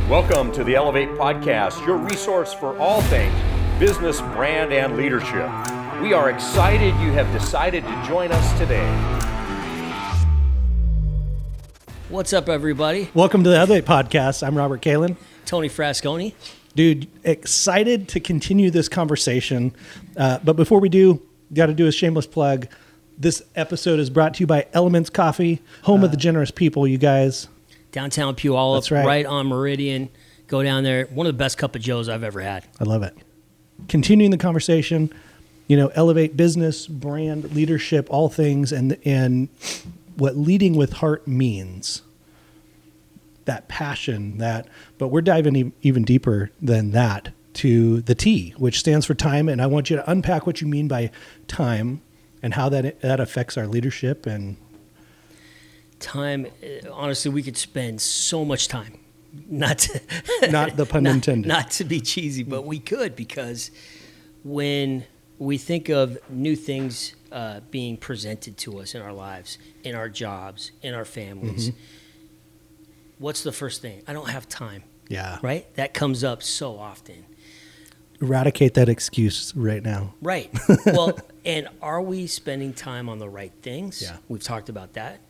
Welcome to the Elevate Podcast, your resource for all things business, brand, and leadership. We are excited you have decided to join us today. What's up, everybody? Welcome to the Elevate Podcast. I'm Robert Kalin. Tony Frasconi. Dude, excited to continue this conversation. But before we do, got to do a shameless plug. This episode is brought to you by Elements Coffee, home of the generous people, you guys. Downtown Puyallup, That's right. Right on Meridian. Go down there. One of the best cup of joes I've ever had. I love it. Continuing the conversation, elevate business, brand, leadership, all things, and what leading with heart means. That passion, but we're diving even deeper than that to the T, which stands for time. And I want you to unpack what you mean by time and how that affects our leadership and time. Honestly, we could spend so much time. Not the pun intended. Not to be cheesy, but we could, because when we think of new things being presented to us in our lives, in our jobs, in our families, what's the first thing? I don't have time. Yeah. Right? That comes up so often. Eradicate that excuse right now. Right. Well, and are we spending time on the right things? Yeah. We've talked about that.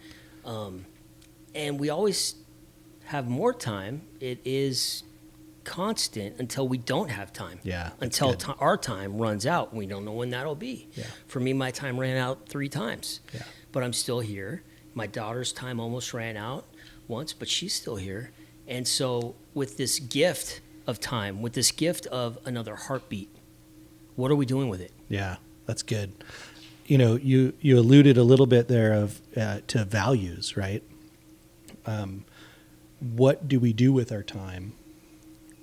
And we always have more time. It is constant until we don't have time. Yeah. Until our time runs out. We don't know when that'll be. Yeah. For me, my time ran out 3 times. Yeah. But I'm still here. My daughter's time almost ran out once, but she's still here. And so with this gift of time, with this gift of another heartbeat, what are we doing with it? Yeah, that's good. You alluded a little bit there of to values, right? What do we do with our time?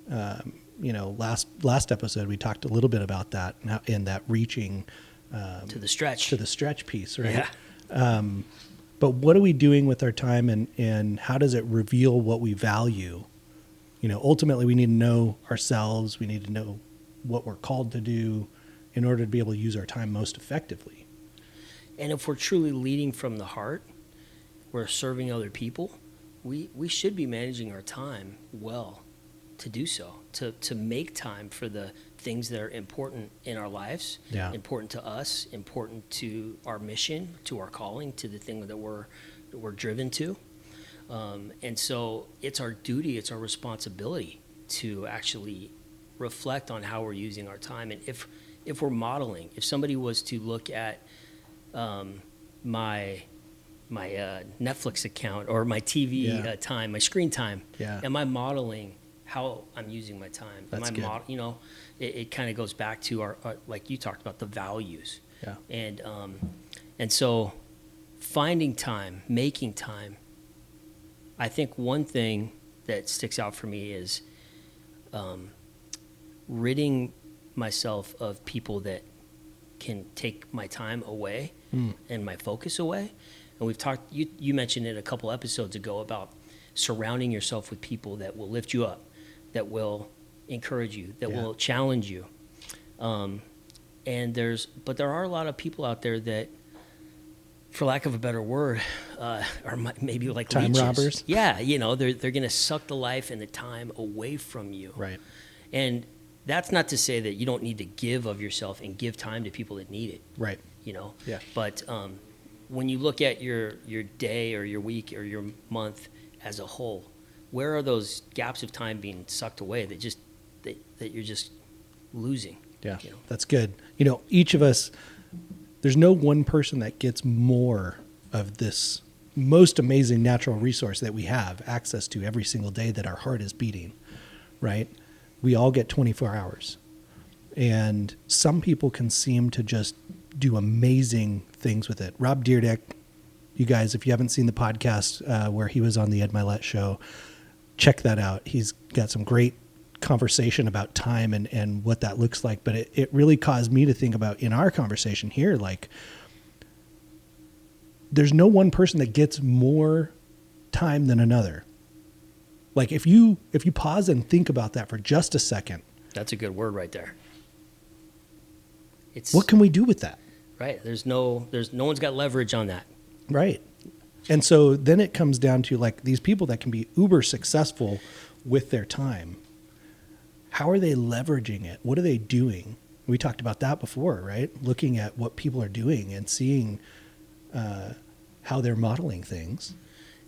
Last episode we talked a little bit about that in that reaching To the stretch piece, right? Yeah. But what are we doing with our time, and how does it reveal what we value? Ultimately, we need to know ourselves. We need to know what we're called to do in order to be able to use our time most effectively. And if we're truly leading from the heart, we're serving other people, we should be managing our time well to do so, to make time for the things that are important in our lives, important to us, important to our mission, to our calling, to the thing that we're driven to. And so it's our duty, it's our responsibility to actually reflect on how we're using our time. And if we're modeling, if somebody was to look at my Netflix account or my TV time, my screen time, am I modeling how I'm using my time? That's good. It kind of goes back to our like you talked about, the values. Yeah. And so finding time, making time. I think one thing that sticks out for me is ridding myself of people that can take my time away and my focus away. And we've talked, you mentioned it a couple episodes ago about surrounding yourself with people that will lift you up, that will encourage you, that will challenge you. But there are a lot of people out there that, for lack of a better word, are maybe like time leeches. robbers. Yeah, they're going to suck the life and the time away from you. Right. And that's not to say that you don't need to give of yourself and give time to people that need it. Right. Yeah. But when you look at your day or your week or your month as a whole, where are those gaps of time being sucked away that you're just losing? Yeah. That's good. Each of us, there's no one person that gets more of this most amazing natural resource that we have access to every single day that our heart is beating, right? We all get 24 hours. And some people can seem to just do amazing things with it. Rob Dyrdek, you guys, if you haven't seen the podcast where he was on the Ed Milet show, check that out. He's got some great conversation about time and what that looks like. But it really caused me to think about, in our conversation here, like, there's no one person that gets more time than another. Like, if you pause and think about that for just a second. That's a good word right there. What can we do with that? Right. There's no one's got leverage on that. Right. And so then it comes down to, like, these people that can be uber successful with their time, how are they leveraging it? What are they doing? We talked about that before, right? Looking at what people are doing and seeing how they're modeling things.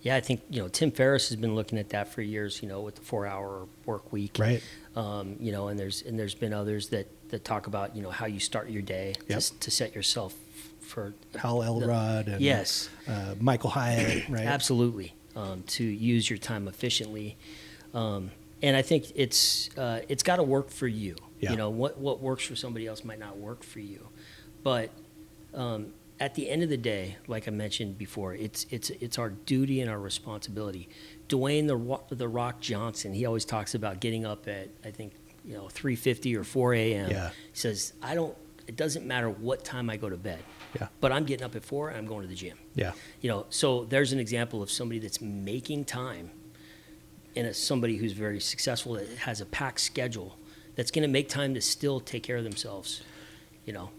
Yeah, I think, Tim Ferriss has been looking at that for years, with the 4-hour work week. Right. And there's been others that talk about, how you start your day Yep. to set yourself for Hal Elrod and yes. Michael Hyatt, right? Absolutely. To use your time efficiently. And I think it's got to work for you. Yeah. What works for somebody else might not work for you. But at the end of the day, like I mentioned before, it's our duty and our responsibility. Dwayne the Rock Johnson, he always talks about getting up at, I think, 3:50 or 4 a.m. Yeah. He says, it doesn't matter what time I go to bed. Yeah. But I'm getting up at 4 and I'm going to the gym. Yeah. So there's an example of somebody that's making time, and somebody who's very successful that has a packed schedule that's going to make time to still take care of themselves.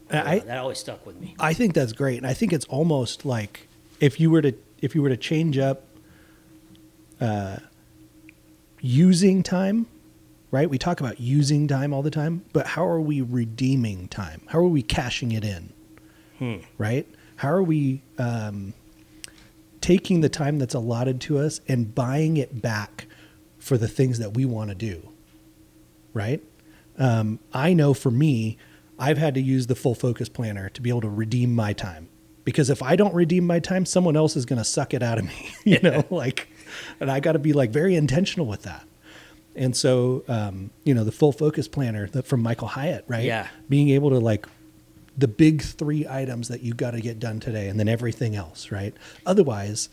That always stuck with me. I think that's great, and I think it's almost like if you were to change up using time, right? We talk about using time all the time, but how are we redeeming time? How are we cashing it in? Right? How are we taking the time that's allotted to us and buying it back for the things that we want to do? Right? I know for me, I've had to use the full focus planner to be able to redeem my time, because if I don't redeem my time, someone else is going to suck it out of me, and I got to be very intentional with that. And so, the full focus planner from Michael Hyatt, right? Yeah. Being able to the big 3 items that you got to get done today, and then everything else, right? Otherwise,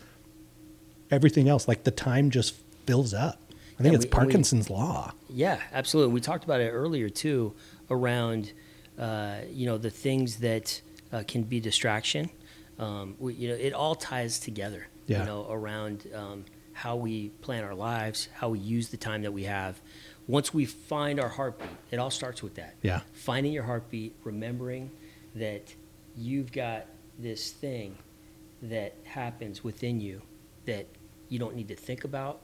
everything else, the time just fills up. I think it's Parkinson's law. Yeah, absolutely. We talked about it earlier too, around the things that can be distraction. It all ties together. Yeah. Around how we plan our lives, how we use the time that we have. Once we find our heartbeat, it all starts with that. Yeah. Finding your heartbeat, remembering that you've got this thing that happens within you that you don't need to think about.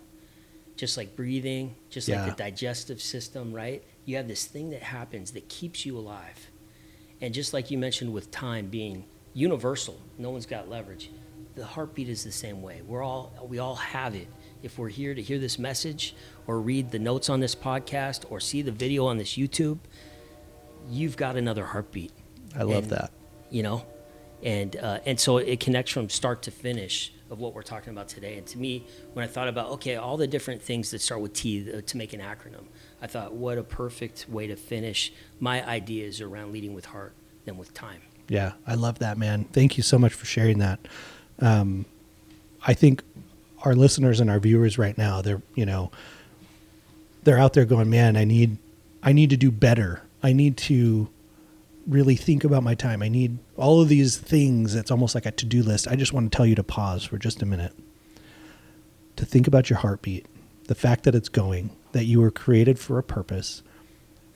Just like breathing, just like the digestive system, right? You have this thing that happens that keeps you alive. And just like you mentioned with time being universal, no one's got leverage. The heartbeat is the same way. We all have it. If we're here to hear this message or read the notes on this podcast or see the video on this YouTube, you've got another heartbeat. I love that. And so it connects from start to finish of what we're talking about today. And to me, when I thought about, all the different things that start with T to make an acronym, I thought, what a perfect way to finish my ideas around leading with heart than with time. Yeah, I love that, man. Thank you so much for sharing that. I think our listeners and our viewers right now, they're out there going, man, I need to do better. I need to really think about my time. I need all of these things. It's almost like a to-do list. I just want to tell you to pause for just a minute, to think about your heartbeat, the fact that it's going, that you were created for a purpose.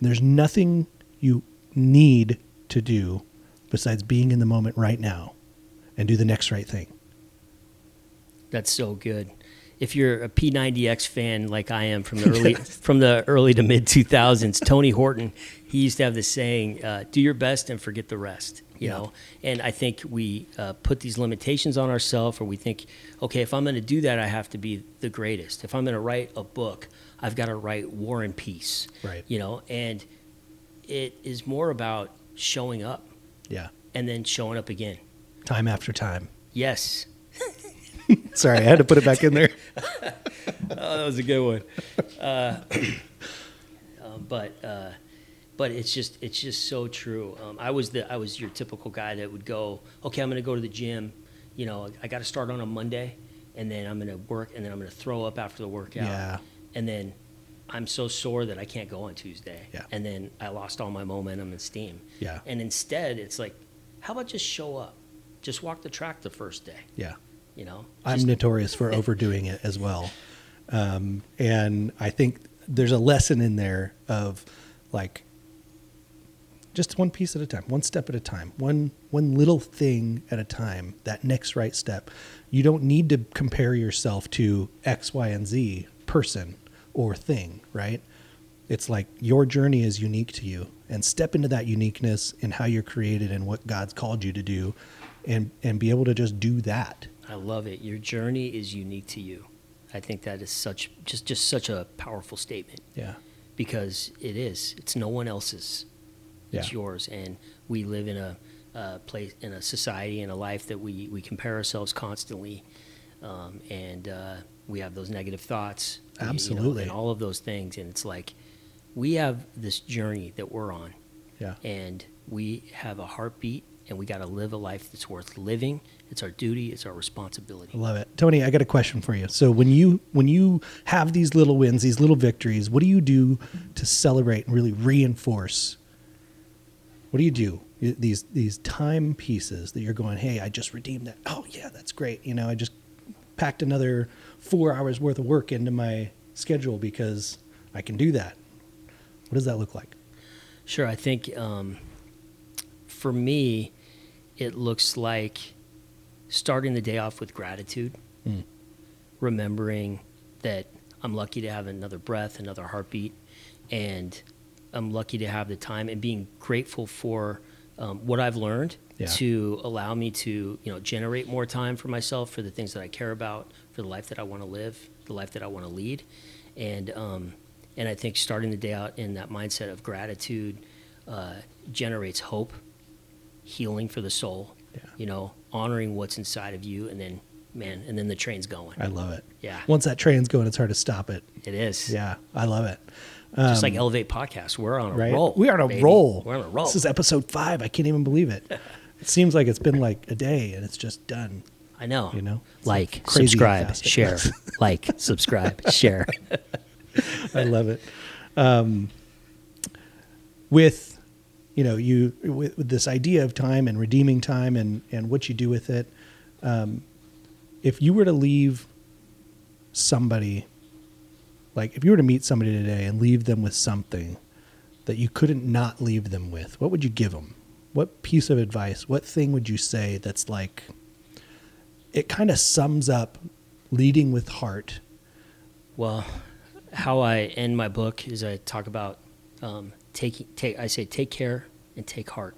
And there's nothing you need to do besides being in the moment right now and do the next right thing. That's so good. If you're a P90X fan like I am from the early to mid 2000s, Tony Horton, he used to have this saying, "Do your best and forget the rest." You know, and I think we put these limitations on ourselves, or we think, okay, if I'm going to do that, I have to be the greatest. If I'm going to write a book, I've got to write War and Peace. Right. And it is more about showing up. Yeah. And then showing up again. Time after time. Yes. Sorry, I had to put it back in there. That was a good one. But it's just so true. I was your typical guy that would go, okay, I'm going to go to the gym. I got to start on a Monday, and then I'm going to work, and then I'm going to throw up after the workout. Yeah. And then I'm so sore that I can't go on Tuesday. Yeah. And then I lost all my momentum and steam. Yeah. And instead, it's like, how about just show up? Just walk the track the first day. Yeah. I'm notorious for overdoing it as well. And I think there's a lesson in there of just one piece at a time, one step at a time, one little thing at a time, that next right step. You don't need to compare yourself to X, Y, and Z person or thing, right? It's like your journey is unique to you, and step into that uniqueness in how you're created and what God's called you to do, and be able to just do that. I love it. Your journey is unique to you. I think that is just such a powerful statement. Yeah. Because it is. It's no one else's. It's Yeah. yours. And we live in a place, in a society, in a life that we compare ourselves constantly, and we have those negative thoughts. Absolutely. And all of those things. And it's like we have this journey that we're on. Yeah. And we have a heartbeat, and we got to live a life that's worth living. It's our duty. It's our responsibility. I love it. Tony, I got a question for you. So when you have these little wins, these little victories, what do you do to celebrate and really reinforce? What do you do? These time pieces that you're going, hey, I just redeemed that. Oh yeah, that's great. I just packed another 4 hours worth of work into my schedule because I can do that. What does that look like? Sure. I think for me, it looks like starting the day off with gratitude, remembering that I'm lucky to have another breath, another heartbeat, and I'm lucky to have the time, and being grateful for what I've learned to allow me to, generate more time for myself, for the things that I care about, for the life that I want to live, the life that I want to lead. And I think starting the day out in that mindset of gratitude generates hope, healing for the soul, honoring what's inside of you, and then, and then the train's going. I love it. Yeah. Once that train's going, it's hard to stop it. It is. Yeah, I love it. Just like Elevate Podcast, we're on a Right? roll. We are on a baby. roll. We're on a roll. This is episode 5. I can't even believe it. It seems like it's been like a day and it's just done. I know. It's Like, crazy subscribe, fast it share. goes. Like, subscribe, share. I love it. With with this idea of time and redeeming time and what you do with it, if you were to leave somebody, like if you were to meet somebody today and leave them with something that you couldn't not leave them with, what would you give them? What piece of advice, what thing would you say that's like, it kind of sums up leading with heart? Well, how I end my book is I talk about I say take care and take heart.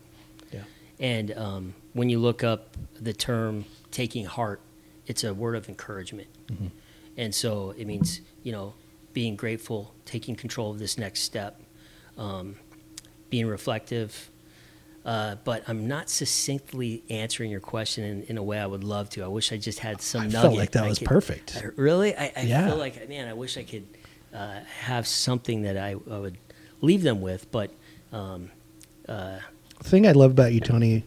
Yeah. And when you look up the term taking heart, it's a word of encouragement. Mm-hmm. And so it means, being grateful, taking control of this next step, being reflective. But I'm not succinctly answering your question in a way I would love to. I wish I just had some nugget. I felt like that was perfect. Really? I feel like, man, I wish I could have something that I would leave them with. But the thing I love about you, Tony,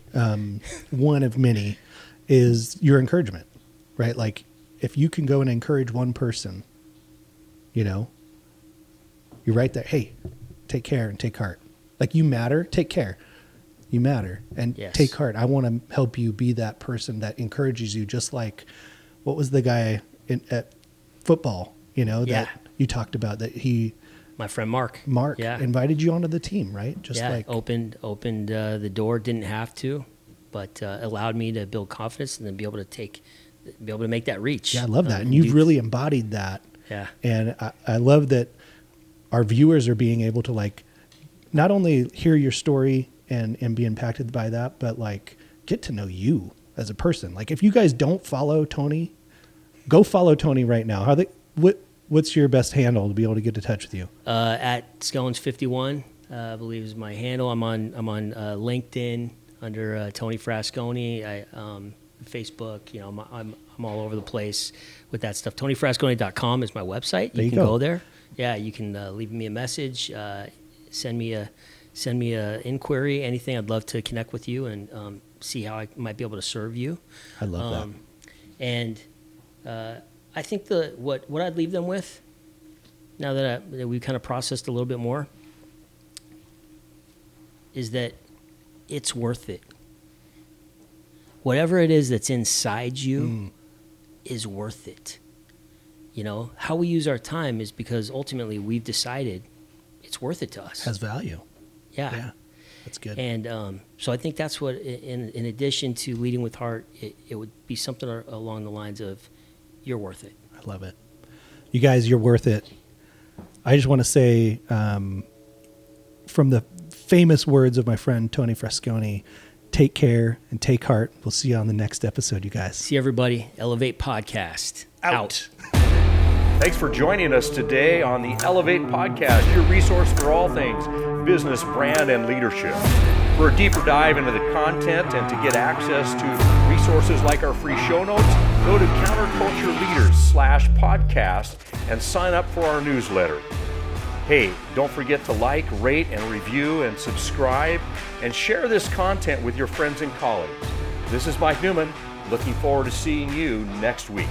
one of many, is your encouragement, right? Like if you can go and encourage one person, you're right there. Hey, take care and take heart. Like you matter, take care. You matter and take heart. I want to help you be that person that encourages you, just like what was the guy at football, that you talked about, that my friend Mark invited you onto the team, right? Just like opened the door, didn't have to, but allowed me to build confidence and then be able to make that reach. Yeah, I love that. And you've really embodied that. Yeah. And I love that our viewers are being able to like not only hear your story and be impacted by that, but like get to know you as a person. Like if you guys don't follow Tony, go follow Tony right now. What's your best handle to be able to get in touch with you? At Skellins51, I believe is my handle. I'm on LinkedIn under Tony Frasconi. Facebook, I'm all over the place with that stuff. TonyFrasconi.com is my website. You can go there. Yeah, you can leave me a message, send me a inquiry, anything. I'd love to connect with you and see how I might be able to serve you. I love that. And I think what I'd leave them with, now that we've kind of processed a little bit more, is that it's worth it. Whatever it is that's inside you is worth it. How we use our time is because ultimately we've decided it's worth it to us. Has value. Yeah. That's good. And so I think that's what, in addition to leading with heart, it would be something along the lines of, you're worth it. I love it. You guys, you're worth it. I just want to say, from the famous words of my friend Tony Fresconi, take care and take heart. We'll see you on the next episode, you guys. See everybody. Elevate Podcast. Out. Thanks for joining us today on the Elevate Podcast, your resource for all things business, brand, and leadership. For a deeper dive into the content and to get access to resources like our free show notes, go to countercultureleaders.com/podcast and sign up for our newsletter. Hey, don't forget to like, rate, and review and subscribe and share this content with your friends and colleagues. This is Mike Newman. Looking forward to seeing you next week.